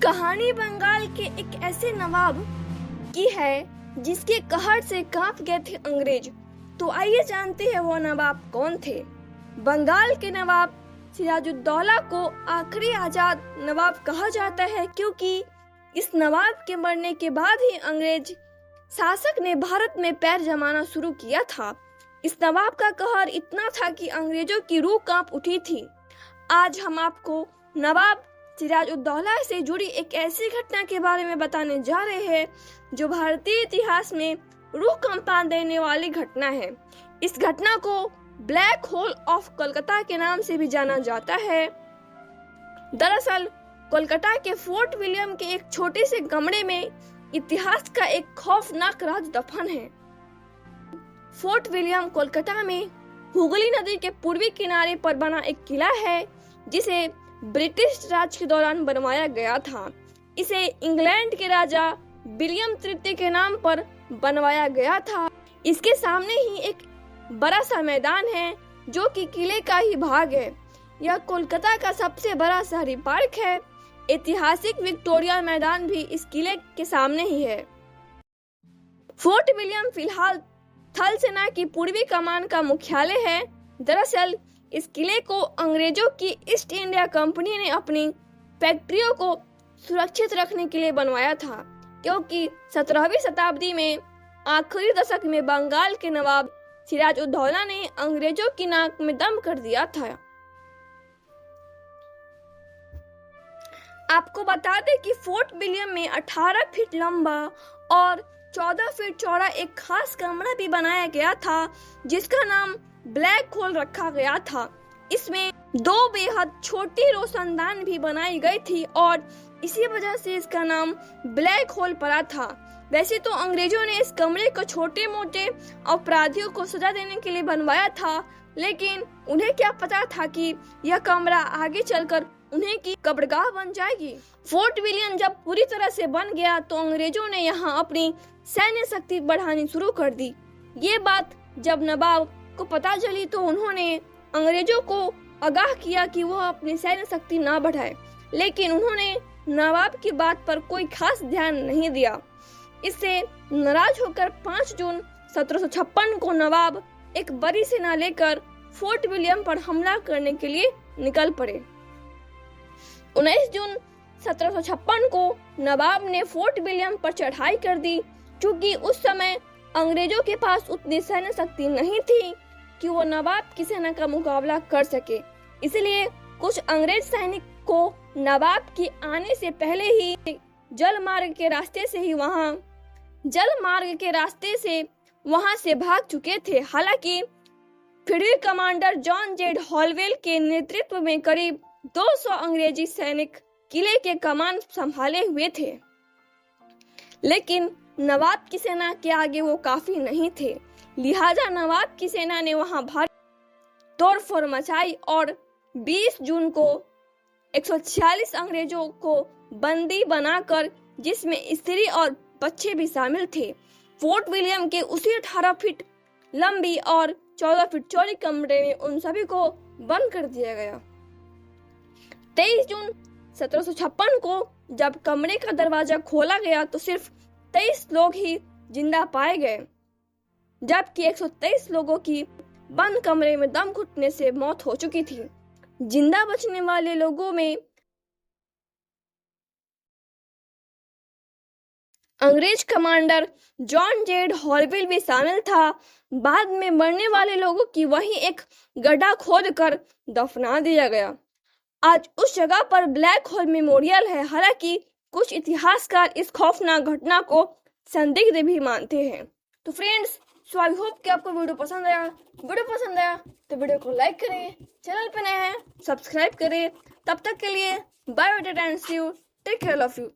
कहानी बंगाल के एक ऐसे नवाब की है जिसके कहर से कांप गए थे अंग्रेज। तो आइए जानते हैं वो नवाब कौन थे। बंगाल के नवाब सिराजुद्दौला को आखिरी आजाद नवाब कहा जाता है, क्योंकि इस नवाब के मरने के बाद ही अंग्रेज शासक ने भारत में पैर जमाना शुरू किया था। इस नवाब का कहर इतना था कि अंग्रेजों की रूह कांप उठी थी। आज हम आपको नवाब सिराजुद्दौला से जुड़ी एक ऐसी घटना के बारे में बताने जा रहे हैं जो भारतीय इतिहास में रूह कंपा देने वाली घटना है। इस घटना को ब्लैक होल ऑफ कोलकाता के नाम से भी जाना जाता है। दरअसल कोलकाता के फोर्ट विलियम के एक छोटे से कमरे में इतिहास का एक खौफनाक राज दफन है। फोर्ट विलियम कोलकाता में हुगली नदी के पूर्वी किनारे पर बना एक किला है, जिसे ब्रिटिश राज के दौरान बनवाया गया था। इसे इंग्लैंड के राजा विलियम तृतीय के नाम पर बनवाया गया था। इसके सामने ही एक बड़ा सा मैदान है जो कि किले का ही भाग है। यह कोलकाता का सबसे बड़ा शहरी पार्क है। ऐतिहासिक विक्टोरिया मैदान भी इस किले के सामने ही है। फोर्ट विलियम फिलहाल थल सेना की पूर्वी कमान का मुख्यालय है। दरअसल इस किले को अंग्रेजों की ईस्ट इंडिया कंपनी ने अपनी फैक्ट्रियों को सुरक्षित रखने के लिए बनवाया था, क्योंकि 17वीं शताब्दी में आखिरी दशक में बंगाल के नवाब सिराजुद्दौला ने अंग्रेजों की नाक में दम कर दिया था। आपको बता दें कि फोर्ट विलियम में 18 फीट लंबा और 14 फीट चौड़ा एक खास कमरा भी बनाया गया था, जिसका नाम ब्लैक होल रखा गया था। इसमें 2 बेहद छोटी रोशनदान भी बनाई गई थी और इसी वजह से इसका नाम ब्लैक होल पड़ा था। वैसे तो अंग्रेजों ने इस कमरे को छोटे मोटे अपराधियों को सजा देने के लिए बनवाया था, लेकिन उन्हें क्या पता था कि यह कमरा आगे चलकर उन्हें की कब्रगाह बन जाएगी। फोर्ट विलियम जब पूरी तरह से बन गया तो अंग्रेजों ने यहाँ अपनी सैन्य शक्ति बढ़ानी शुरू कर दी। ये बात जब नवाब को पता चली तो उन्होंने अंग्रेजों को आगाह किया कि वह अपनी सैन्य शक्ति ना बढ़ाए, लेकिन उन्होंने नवाब की बात पर कोई खास ध्यान नहीं दिया। इससे नाराज होकर 5 जून 1756 को नवाब एक बड़ी सेना लेकर फोर्ट विलियम पर हमला करने के लिए निकल पड़े। 19 जून 1756 को नवाब ने फोर्ट विलियम पर चढ़ाई कर दी। क्योंकि उस समय अंग्रेजों के पास उतनी सैन्य शक्ति नहीं थी कि वो नवाब की सेना का मुकाबला कर सके, इसलिए कुछ अंग्रेज सैनिक को नवाब के आने से पहले ही जल मार्ग के रास्ते से वहां से भाग चुके थे। हालांकि field commander John Z Holwell के नेतृत्व में करीब 200 अंग्रेजी सैनिक किले के कमान संभाले हुए थे, लेकिन नवाब की सेना के आगे वो काफी नहीं थे। लिहाजा नवाब की सेना ने वहां भारी तोड़फोड़ मचाई और 20 जून को 146 अंग्रेजों को बंदी बनाकर, जिसमें स्त्री और बच्चे भी शामिल थे, फोर्ट विलियम के उसी 18 फीट लंबी और 14 फीट चौड़ी कमरे में उन सभी को बंद कर दिया गया। 23 जून 1756 को जब कमरे का दरवाजा खोला गया तो सिर्फ 23 लोग ही जिंदा पाए गए, जबकि 123 लोगों की बंद कमरे में दम घुटने से मौत हो चुकी थी। जिंदा बचने वाले लोगों में अंग्रेज कमांडर जॉन जेड हॉलवेल भी शामिल था। बाद में मरने वाले लोगों की वहीं एक गड्ढा खोदकर दफना दिया गया। आज उस जगह पर ब्लैक होल मेमोरियल है। हालांकि कुछ इतिहासकार इस खौफनाक घटना को संदिग्ध भी मानते हैं। तो फ्रेंड्स, सो आई होप कि आपको वीडियो पसंद आया। तो वीडियो को लाइक करें, चैनल पे नए हैं सब्सक्राइब करें। तब तक के लिए bye bye and see you, take care of you.